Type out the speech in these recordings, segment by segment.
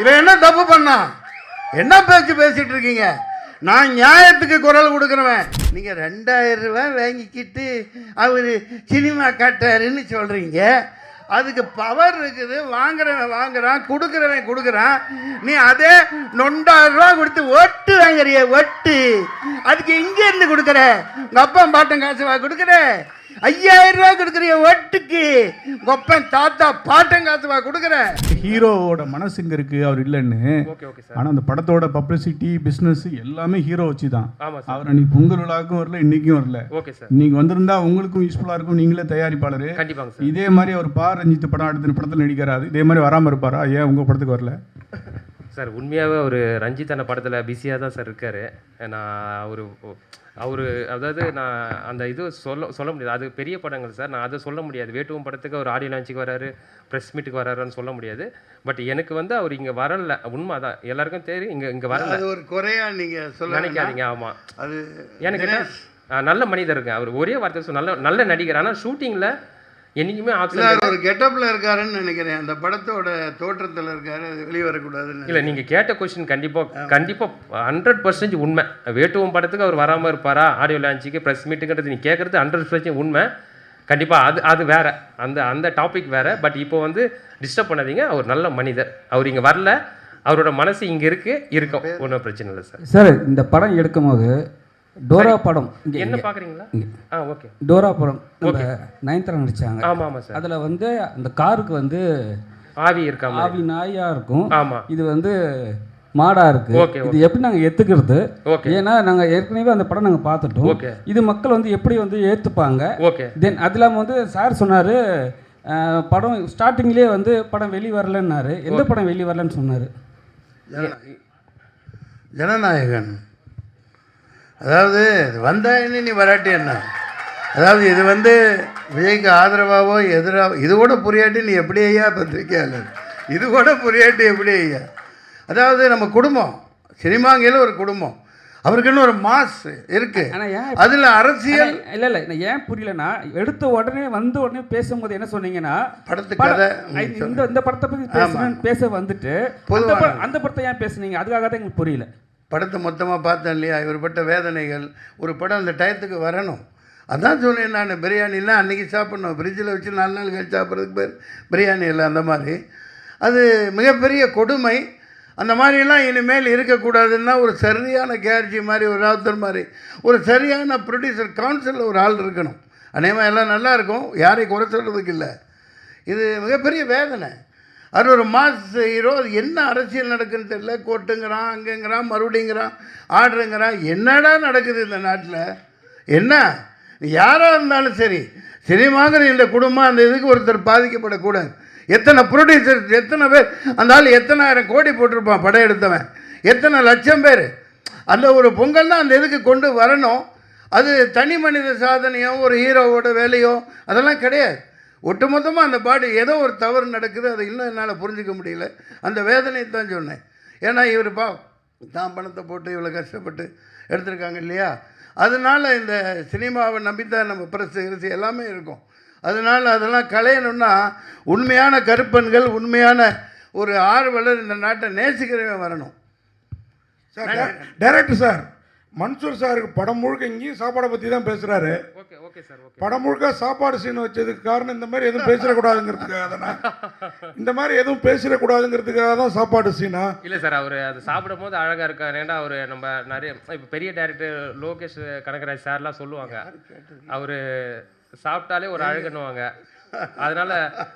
இவன் என்ன தப்பு பண்ணா? என்ன பேச்சு பேசிட்டு இருக்கீங்க? நான் நியாயத்துக்கு குரல் கொடுக்குறவன். நீங்க 2000 ரூபாய் வாங்கிக்கிட்டு அவரு சினிமா காட்டாருன்னு சொல்றீங்க. அதுக்கு பவர் இருக்குது. வாங்குறவன் வாங்குறான், கொடுக்குறவன் கொடுக்குறான். நீ அதே 9,000 ரூபா கொடுத்து ஒட்டு வாங்குறிய, ஒட்டு. அதுக்கு இங்க இருந்து கொடுக்குற, உங்க அப்பா பாட்டன் காசு கொடுக்குற. 5000 ரூபா கொடுக்குறிய ஒட்டுக்கு, உங்க அப்பா தாத்தா பாட்டன் காசு கொடுக்குற. ஹீரோவோட மனசு இங்க இருக்கு, அவர் இல்லைன்னு. ஆனா அந்த படத்தோட பப்ளிசிட்டி, பிசினஸ் எல்லாமே ஹீரோ வச்சு தான். அவர் அன்னைக்கு பொங்கல் விழாவுக்கும் வரல, இன்னைக்கும் வரல. இன்னைக்கு வந்திருந்தா உங்களுக்கும் யூஸ்ஃபுல்லா இருக்கும். நீங்களே தயாரிப்பாளர். இதே மாதிரி அவர் ரஞ்சித் படம் அடுத்த படத்தில் நடிக்கிறாரு. இதே மாதிரி வராமல் இருப்பாரா? ஏன் உங்கள் படத்துக்கு வரல சார்? உண்மையாகவே ஒரு ரஞ்சித் அந்த படத்தில் பிஸியாக தான் சார் இருக்கார். நான் அவர் அதாவது நான் அந்த இது சொல்ல முடியாது. அது பெரிய படங்கள் சார், நான் அதை சொல்ல முடியாது. வேட்டுவம் படத்துக்கு அவர் ஆடியோ லான்ச்சுக்கு வராரு, ப்ரெஸ் மீட்டுக்கு வராருன்னு சொல்ல முடியாது. பட் எனக்கு வந்து அவர் இங்கே வரல, உண்மை தான். எல்லாருக்கும் தெரியும் இங்கே வரல. அது ஒரு குறையா நீங்கள் சொல்ல நினைக்காதீங்க. ஆமாம், அது எனக்கு நல்ல மனிதருங்க அவர். ஒரே வார்த்தை நல்ல நடிகர். ஆனால் ஷூட்டிங்கில் என்னைக்குமே ஒரு கெட்டப்ல இருக்காருன்னு நினைக்கிறேன். அந்த படத்தோட தோற்றத்தில் இருக்காரு, அது வெளியே வரக்கூடாதுன்னு. இல்லை, நீங்கள் கேட்ட கொஸ்டின் கண்டிப்பாக 100% உண்மை. வேட்டுவம் படத்துக்கு அவர் வராமல் இருப்பாரா, ஆடியோ லான்ச்சுக்கு, ப்ரெஸ் மீட்டுங்கிறது நீங்கள் கேட்குறது 100% உண்மை. கண்டிப்பாக அது வேற, அந்த டாபிக் வேற. பட் இப்போ வந்து டிஸ்டர்ப் பண்ணாதீங்க. அவர் நல்ல மனிதர். அவர் இங்கே வரல, அவரோட மனசு இங்கே இருக்கும். ஒன்றும் பிரச்சனை இல்லை சார். சார், இந்த படம் எடுக்கும்போது டோரா படம் என்ன பார்க்குறீங்களா? ஓகே, டோரா படம் நம்ம நயன்தாரா நடிச்சாங்க. ஆமாம் ஆமாம் சார். அதில் வந்து அந்த காருக்கு வந்து ஆவி இருக்காம, ஆவி நாயாக இருக்கும். ஆமாம், இது வந்து மாடா இருக்கு. இது எப்படி நாங்கள் ஏற்றுக்கிறது? ஏன்னா நாங்கள் ஏற்கனவே அந்த படம் நாங்கள் பார்த்துட்டோம். இது மக்கள் வந்து எப்படி வந்து ஏற்றுப்பாங்க? தென் அது இல்லாமல் வந்து சார் சொன்னார் படம் ஸ்டார்டிங்லேயே வந்து படம் வெளியே வரலன்னாரு. எந்த படம் வெளியே வரலன்னு சொன்னார்? ஜனநாயகன். அதாவது வந்தாயின்னு நீ வராட்டி என்ன? அதாவது இது வந்து விஜய்க்கு ஆதரவாவோ எதிராக இது கூட புரியாட்டி நீ எப்படி ஐயா பத்திரிக்கையாளர்? இது கூட புரியாட்டி எப்படி ஐயா? அதாவது நம்ம குடும்பம், சினிமாங்கையில் ஒரு குடும்பம், அவருக்குன்னு ஒரு மாஸ் இருக்கு. அதில் அரசியல் இல்லை ஏன் புரியலன்னா, எடுத்த உடனே பேசும்போது என்ன சொன்னீங்கன்னா, படத்துக்கு இந்த படத்தை பற்றி பேச வந்துட்டு அந்த படத்தை ஏன் பேசுனீங்க? அதுக்காக தான் எங்களுக்கு புரியல. படத்தை மொத்தமாக பார்த்தேன் இல்லையா? இவர் பட்ட வேதனைகள். ஒரு படம் அந்த டயத்துக்கு வரணும். அதான் சொன்னேன் நான். பிரியாணிலாம் அன்றைக்கி சாப்பிட்ணும், ஃப்ரிட்ஜில் வச்சு 4 நாள் கழிச்சு சாப்பிட்றதுக்கு பேர் பிரியாணி இல்லை. அந்த மாதிரி அது மிகப்பெரிய கொடுமை. அந்த மாதிரிலாம் இனிமேல் இருக்கக்கூடாதுன்னா ஒரு சரியான கேர்ஜி மாதிரி, ஒரு ராவுத்தர் மாதிரி, ஒரு சரியான ப்ரொடியூசர் கவுன்சிலில் ஒரு ஆள் இருக்கணும். அநேகமாக எல்லாம் நல்லாயிருக்கும், யாரையும் குறை சொல்கிறதுக்கு இல்லை. இது மிகப்பெரிய வேதனை. அது ஒரு மாஸ் ஹீரோ. அது என்ன அரசியல் நடக்குதுன்னு தெரியல. கோர்ட்டுங்கிறான், அங்கேங்கிறான், மறுபடிங்கிறான், ஆர்டருங்கிறான். என்னடா நடக்குது இந்த நாட்டில்? என்ன யாராக இருந்தாலும் சரி, சினிமாங்கிற இந்த குடும்பம் அந்த இதுக்கு ஒருத்தர் பாதிக்கப்படக்கூடாது. எத்தனை ப்ரொடியூசர்ஸ், எத்தனை பேர், அந்த ஆள் எத்தனை ஆயிரம் கோடி போட்டிருப்பான் படம் எடுத்தவன், எத்தனை லட்சம் பேர். அந்த ஒரு பொங்கல் தான் அந்த இதுக்கு கொண்டு வரணும். அது தனி மனித சாதனையோ ஒரு ஹீரோவோட வேலையோ அதெல்லாம் கிடையாது. ஒட்டுமொத்தமாக அந்த பாடி ஏதோ ஒரு தவறு நடக்குது. அதை இன்னும் என்னால் புரிஞ்சிக்க முடியல. அந்த வேதனையை தான் சொன்னேன். ஏன்னா இவர் தான் பணத்தை போட்டு இவ்வளோ கஷ்டப்பட்டு எடுத்திருக்காங்க இல்லையா? அதனால் இந்த சினிமாவை நம்பித்தான் நம்ம பிரஸ் எல்லாமே இருக்கும். அதனால் அதெல்லாம் களையணுன்னா உண்மையான கருப்பன்கள், உண்மையான ஒரு ஆர்வலர், இந்த நாட்டை நேசிக்கிறவன் வரணும். சார், டைரக்டர் சார், மன்சூர் சாருக்கு படம் முழுக்க இங்கேயும் சாப்பாடை பற்றி தான் பேசுகிறாரு. படம் முழுக்க சாப்பாடு சீன் வச்சதுக்கு காரணம் இந்த மாதிரி எதுவும் பேசிடக்கூடாதுங்கிறதுக்காக தானே? இந்த மாதிரி எதுவும் பேசிடக்கூடாதுங்கிறதுக்காக தான் சாப்பாடு சீனா? இல்லை சார், அவர் அதை சாப்பிடும் போது அழகாக இருக்கார். ஏன்னா அவர் நம்ம நிறைய இப்போ பெரிய டைரக்டர் லோகேஷ் கனகராஜ் சார்லாம் சொல்லுவாங்க, அவர் சாப்பிட்டாலே ஒரு அழகுன்னுவாங்க. அதனால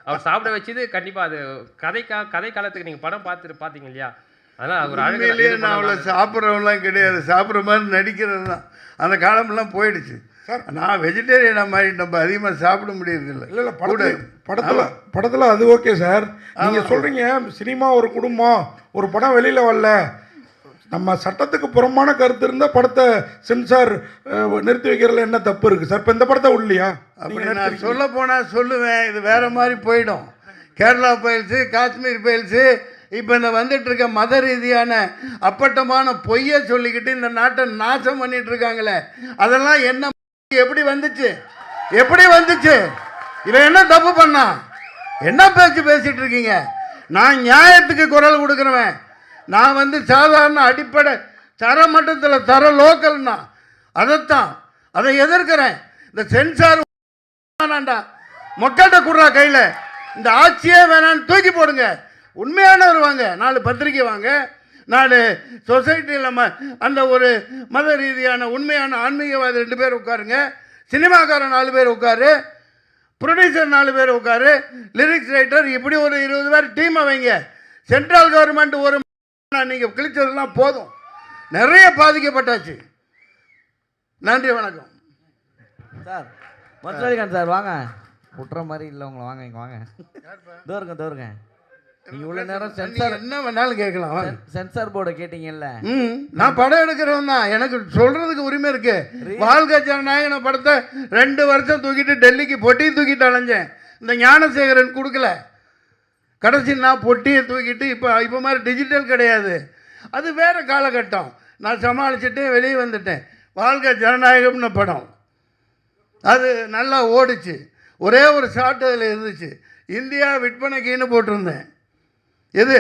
அவர் சாப்பிட வச்சது கண்டிப்பாக அது கதை காலத்துக்கு நீங்கள் படம் பார்த்தீங்க இல்லையா? அதனால் அவர் அழகிலேயே நான் அவ்வளோ சாப்பிட்றவங்களாம் கிடையாது, சாப்பிட்ற மாதிரி நடிக்கிறது தான். அந்த காலம்லாம் போயிடுச்சு சார். நான் வெஜிடேரியனாக மாதிரி நம்ம அதிகமாக சாப்பிட முடியறதில்லை. இல்லை படத்தில் அது ஓகே சார். நீங்கள் சொல்கிறீங்க சினிமா ஒரு குடும்பம், ஒரு படம் வெளியில் வரல, நம்ம சட்டத்துக்கு புறம்பான கருத்து இருந்தால் படத்தை சென்சார் நிறுத்தி வைக்கிறதுல என்ன தப்பு இருக்குது சார்? இப்போ இந்த படத்தை உள்ளியா? அப்படி நான் சொல்ல போனால் சொல்லுவேன். இது வேறு மாதிரி போயிடும். கேரளா ஃபைல்ஸு, காஷ்மீர் ஃபைல்ஸு, இப்போ இந்த வந்துட்டு இருக்க மத ரீதியான அப்பட்டமான பொய்யை சொல்லிக்கிட்டு இந்த நாட்டை நாசம் பண்ணிட்டு இருக்காங்களே, அதெல்லாம் என்ன? எப்படி வந்துச்சு? எப்படி வந்துச்சு? இவன் என்ன தப்பு பண்ணா? என்ன பேச்சு பேசிட்டு இருக்கீங்க? நான் நியாயத்துக்கு குரல் கொடுக்குறவன். நான் வந்து சாதாரண அடிப்படை தரமட்டத்தில் தர லோக்கல்னா அதைத்தான் அதை எதிர்க்கிறேன். இந்த சென்சார் வேணாண்டா, மக்கள்கிட்ட கொடுறா கையில், இந்த ஆட்சியே வேணான்னு தூக்கி போடுங்க. உண்மையானவர் வாங்க, 4 பத்திரிக்கை வாங்க, 4 சொசைட்டியில் அந்த ஒரு மத ரீதியான உண்மையான ஆன்மீகவாதி 2 பேர் உட்காருங்க, சினிமாக்காரன் 4 பேர் உட்காரு, ப்ரொடியூசர் 4 பேர் உட்காரு, லிரிக்ஸ் ரைட்டர், இப்படி ஒரு 20 பேர் டீமை வைங்க. சென்ட்ரல் கவர்மெண்ட் ஒரு நீங்கள் கிழிச்சதெல்லாம் போதும், நிறைய பாதிக்கப்பட்டாச்சு. நன்றி, வணக்கம். சார் மன்சூரிகான் சார் வாங்க, விட்டுற மாதிரி இல்லை உங்களை, வாங்க இங்கே வாங்க. தோருங்க நீங்கள் இவ்வளோ நேரம் சென்சார் என்ன வேணாலும் கேட்கலாம். சென்சார் போர்டை கேட்டீங்கல்ல. நான் படம் எடுக்கிறவன் தான், எனக்கு சொல்றதுக்கு உரிமை இருக்கு. வாழ்க ஜனநாயகன படத்தை 2 வருஷம் தூக்கிட்டு டெல்லிக்கு பொட்டியை தூக்கிட்டு அலைஞ்சேன். இந்த ஞானசேகரன் கொடுக்கல, கடைசி நான் பொட்டியை தூக்கிட்டு இப்போ மாதிரி டிஜிட்டல் கிடையாது, அது வேற காலகட்டம். நான் சமாளிச்சுட்டு வெளியே வந்துட்டேன். வாழ்க ஜனநாயகம்னு படம் அது நல்லா ஓடிச்சு. ஒரே ஒரு ஷாட் அதில் இருந்துச்சு, இந்தியா விற்பனைக்குன்னு போட்டிருந்தேன். எது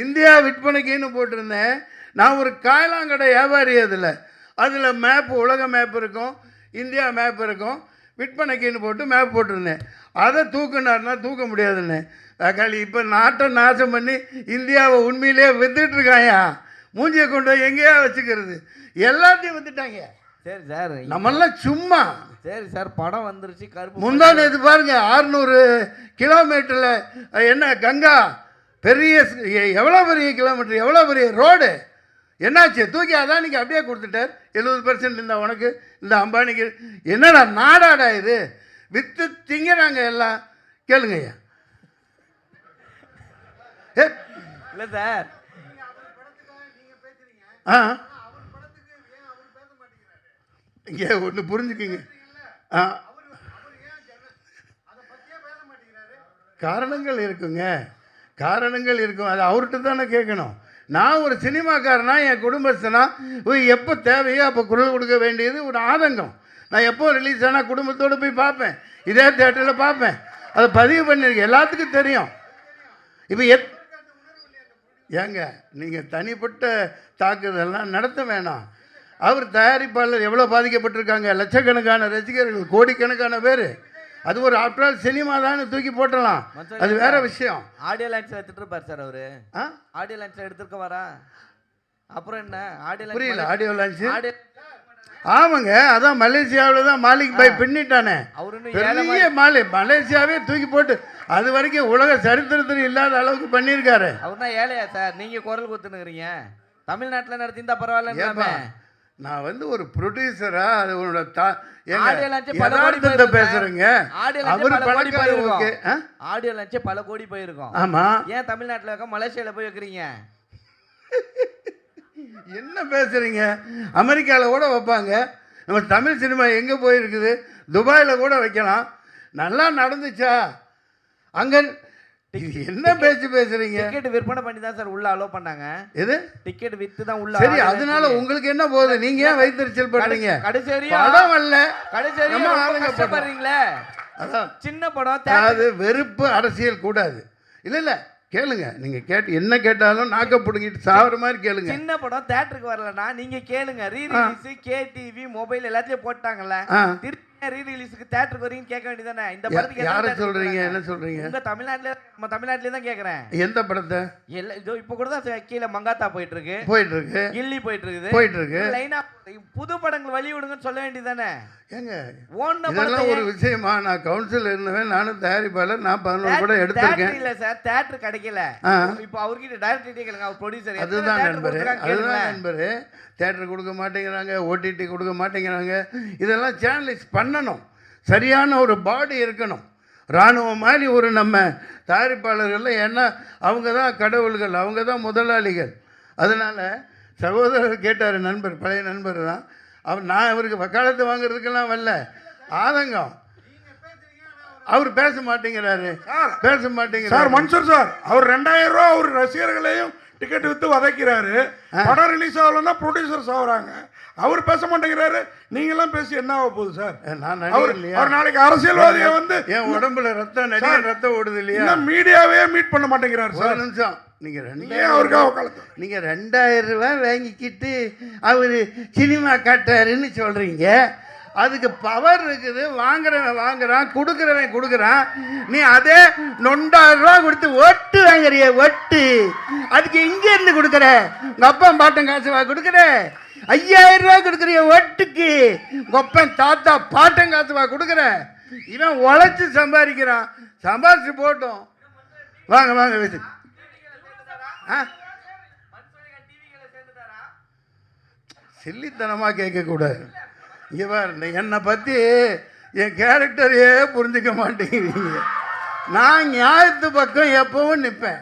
இந்தியா விற்பனைக்குன்னு போட்டிருந்தேன். நான் ஒரு காயலாங்கடை வியாபாரி. அதில் மேப்பு, உலக மேப் இருக்கும், இந்தியா மேப் இருக்கும், விற்பனைக்குன்னு போட்டு மேப் போட்டிருந்தேன். அதை தூக்குனாருன்னா தூக்க முடியாதுன்னு தக்காளி இப்போ நாட்டை நாசம் பண்ணி இந்தியாவை உண்மையிலே வித்துட்ருக்காயா. மூஞ்சியை கொண்டு போய் எங்கேயா வச்சுக்கிறது, எல்லாத்தையும் வித்துட்டாங்க. சரி சார், நம்மளாம் சும்மா. சரி சார், படம் வந்துருச்சு. கருப்பு முந்தா நேற்று பாருங்க, 600 கிலோமீட்டரில் என்ன கங்கா பெரிய, எவ்வளோ பெரிய கிலோமீட்டர், எவ்வளோ பெரிய ரோடு, என்னாச்சு? தூக்கி அதானிக்கு அப்படியே கொடுத்துட்டார். 70% இந்த உனக்கு, இந்த அம்பானிக்கு. என்னடா நாடாடா இது, வித்து திங்கிறாங்க எல்லாம். கேளுங்கய்யா. இல்லை சார், இங்கே ஒன்று புரிஞ்சுக்குங்க. காரணங்கள் இருக்குங்க, காரணங்கள் இருக்கும். அது அவர்கிட்ட தானே கேட்கணும். நான் ஒரு சினிமாக்காரனா, என் குடும்பஸ்தனா, எப்போ தேவையோ அப்போ குரல் கொடுக்க வேண்டியது ஒரு ஆதங்கம். நான் எப்போ ரிலீஸ் ஆனால் குடும்பத்தோடு போய் பார்ப்பேன், இதே தேட்டரில் பார்ப்பேன். அதை பதிவு பண்ணியிருக்கேன், எல்லாத்துக்கும் தெரியும். இப்போ ஏங்க நீங்கள் தனிப்பட்ட தாக்குதல்லாம் நடத்த வேணாம். அவர் தயாரிப்பாளர் எவ்வளோ பாதிக்கப்பட்டிருக்காங்க, லட்சக்கணக்கான ரசிகர்கள், கோடிக்கணக்கான பேர். அது ஒரு ஆஃப்டர் சினிமா தான், தூக்கி போட்டலாம், அது வேற விஷயம். ஆடியோ லான்ச்சில் எடுத்துட்டு இருப்பார் சார் அவரு. ஆடியோ லான்ச்சில் எடுத்துருக்க வரா, அப்புறம் என்ன ஆடியோ புரியல? ஆடியோ லான்ச் ஆமாங்க, அதான் மலேசியாவில் தான் மாலிக் பாய் பின்னிட்டானே, பெரிய மலேசியாவே தூக்கி போட்டு அது வரைக்கும் உலக சரித்திரத்தில் இல்லாத அளவுக்கு பண்ணியிருக்காரு. அவர் தான் ஏழையா சார், நீங்கள் குரல் கொடுத்துனுக்குறீங்க. தமிழ்நாட்டில் நடத்தியிருந்தா பரவாயில்ல. நான் வந்து ஒரு ப்ரொடியூசரா, அது உன்னோட பேசுறேங்க. ஆடியோ லான்ச் பல கோடி போயிருக்கும். ஆமா, ஏன் தமிழ்நாட்டில் இருக்க மலேசியாவில் போய் வைக்கிறீங்க? என்ன பேசுறீங்க? அமெரிக்காவில் கூட வைப்பாங்க. நம்ம தமிழ் சினிமா எங்கே போயிருக்குது? துபாயில் கூட வைக்கலாம். நல்லா நடந்துச்சா அங்கே? என்ன பேச்சு பேசுறீங்க? டிக்கெட் விற்பனை பண்ணி தான் சார் உள்ள அலோவ் பண்ணாங்க. எது டிக்கெட் வித்து தான் உள்ள? சரி, அதனால உங்களுக்கு என்ன போகுது? நீங்க ஏன் வைத்தறிச்சல் பண்றீங்க? கடைசி படம் அல்ல, கடைசி கஷ்டப்படுறீங்களே. அதான் சின்ன படம். அது வெறுப்பு அரசியல் கூடாது. இல்ல இல்ல கேளுங்க, நீங்க கேட்டு என்ன கேட்டாலும் நாக்க புடுங்கிட்டு சாவற மாதிரி கேளுங்க. சின்ன படம் தியேட்டருக்கு வரலனா நீங்க கேளுங்க. ரீ ரிலீஸ் கேடிவி மொபைல் எல்லாத்தையும் போட்டாங்கல்ல, ரீ ரிலீஸ்க்கு தியேட்டருக்கு வரீங்க கேட்க வேண்டியதானே? இந்த படத்துக்கு யாரை சொல்றீங்க? என்ன சொல்றீங்க? உங்க தமிழ்நாட்டுல, நம்ம தமிழ்நாட்டுல தான் கேக்குறேன். எந்த படத்தை? இதோ இப்போ கூட தான் கீழ மங்காத்தா போயிட்டு இருக்கு, கில்லி போயிட்டு இருக்கு. லைனா புது படங்கள் வழி விடுங்கன்னு சொல்ல வேண்டியதானே? ஏங்க இதெல்லாம் ஒரு விஷயமா? நான் கவுன்சில் இருந்தவன், நானும் தயாரிப்பாளர், நான் 11 கூட எடுத்திருக்கேன். இல்ல சார், தியேட்டர் கிடைக்கல. இப்போ அவர்கிட்ட டைரக்டர் கேளுங்க, அவர் ப்ரொடியூசர். அதுதான் நண்பரே, தியேட்டர் கொடுக்க மாட்டேங்கிறாங்க, ஓடிடி கொடுக்க மாட்டேங்கிறாங்க. இதெல்லாம் சேனலைஸ் பண்ணணும், சரியான ஒரு பாடி இருக்கணும், இராணுவம் மாதிரி ஒரு நம்ம தயாரிப்பாளர்கள். ஏன்னா அவங்க தான் கடவுள்கள், அவங்க தான் முதலாளிகள். அதனால் சகோதரர் கேட்டார், நண்பர், பழைய நண்பர் தான் அவர். நான் அவருக்கு வக்காலத்து வாங்குறதுக்கெல்லாம் வரல, ஆதங்கம். அவர் பேச மாட்டேங்கிறாரு, பேச மாட்டேங்கிறார். சார் மன்சூர் சார், அவர் 2000 ரூபா அவர் ரசிகர்களையும் டிக்கெட் வித்து வதைக்கிறாரு. படம் ரிலீஸ் ஆகலன்னா ப்ரொடியூசர்ஸ் ஆகுறாங்க. அவர் பேச மாட்டேங்கிறாரு, நீங்களாம் பேசி என்ன ஆக போகுது சார்? நான் அவர் நடிகர் இல்லையா? அவர் நாளைக்கு அரசியல்வாதியை வந்து என் உடம்புல ரத்தம் நடிகர் ரத்தம் ஓடுது இல்லையா? இன்னும் மீடியாவே மீட் பண்ண மாட்டேங்கிறாரு ஒரு சார். நிமிஷம். நீங்கள் ஏன் அவருக்காக காலத்து நீங்கள் 2000 ரூபாய் வாங்கிக்கிட்டு அவர் சினிமா காட்டாருன்னு சொல்கிறீங்க. அதுக்கு பவர் இருக்குது. வாங்குறவன் வாங்குறான், கொடுக்குறவன் கொடுக்குறான். நீ அதே 9,000 ரூபா கொடுத்து ஒட்டு வாங்குறிய ஒட்டு. அதுக்கு இங்கே இருந்து கொடுக்குற உங்கள் அப்பா பாட்டன் காசுவா கொடுக்குற? 5,000 ரூபா கொடுக்குறிய ஒட்டுக்கு உங்கள் அப்பன் தாத்தா பாட்டன் காசுவா கொடுக்குற? இவன் உழைச்சி சம்பாதிக்கிறான். சம்பாதிச்சு போட்டோம். வாங்க வாங்க வச்சு சில்லித்தனமாக கேட்கக்கூடாது. இங்கே பாரு, என்னை பற்றி என் கேரக்டரையே புரிஞ்சுக்க மாட்டேங்கிறீங்க. நான் நியாயத்து பக்கம் எப்பவும் நிற்பேன்.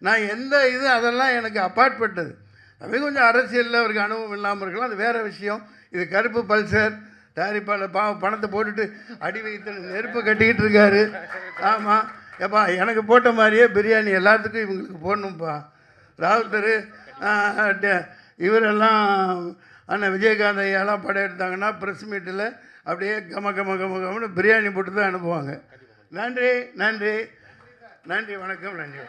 நான் எந்த இது அதெல்லாம் எனக்கு அப்பாற்பட்டது. அது கொஞ்சம் அரசியலில் அவருக்கு அனுபவம் இல்லாமல் இருக்கலாம், அது வேறு விஷயம். இது கருப்பு பல்சர் தயாரிப்பாளர் பணத்தை போட்டுட்டு அடி வைத்து நெருப்பு கட்டிக்கிட்டு இருக்காரு. ஆமாம், எப்பா எனக்கு போட்ட மாதிரியே பிரியாணி எல்லாத்துக்கும் இவங்களுக்கு போடணும்ப்பா. ராவுத்தர் இவரெல்லாம் அண்ணன் விஜயகாந்த் ஐயாலாம் படம் எடுத்தாங்கன்னா ப்ரெஸ் மீட்டில் அப்படியே கம கம கம கமன்னு பிரியாணி போட்டு தான் அனுப்புவாங்க. நன்றி நன்றி நன்றி, வணக்கம். நன்றி.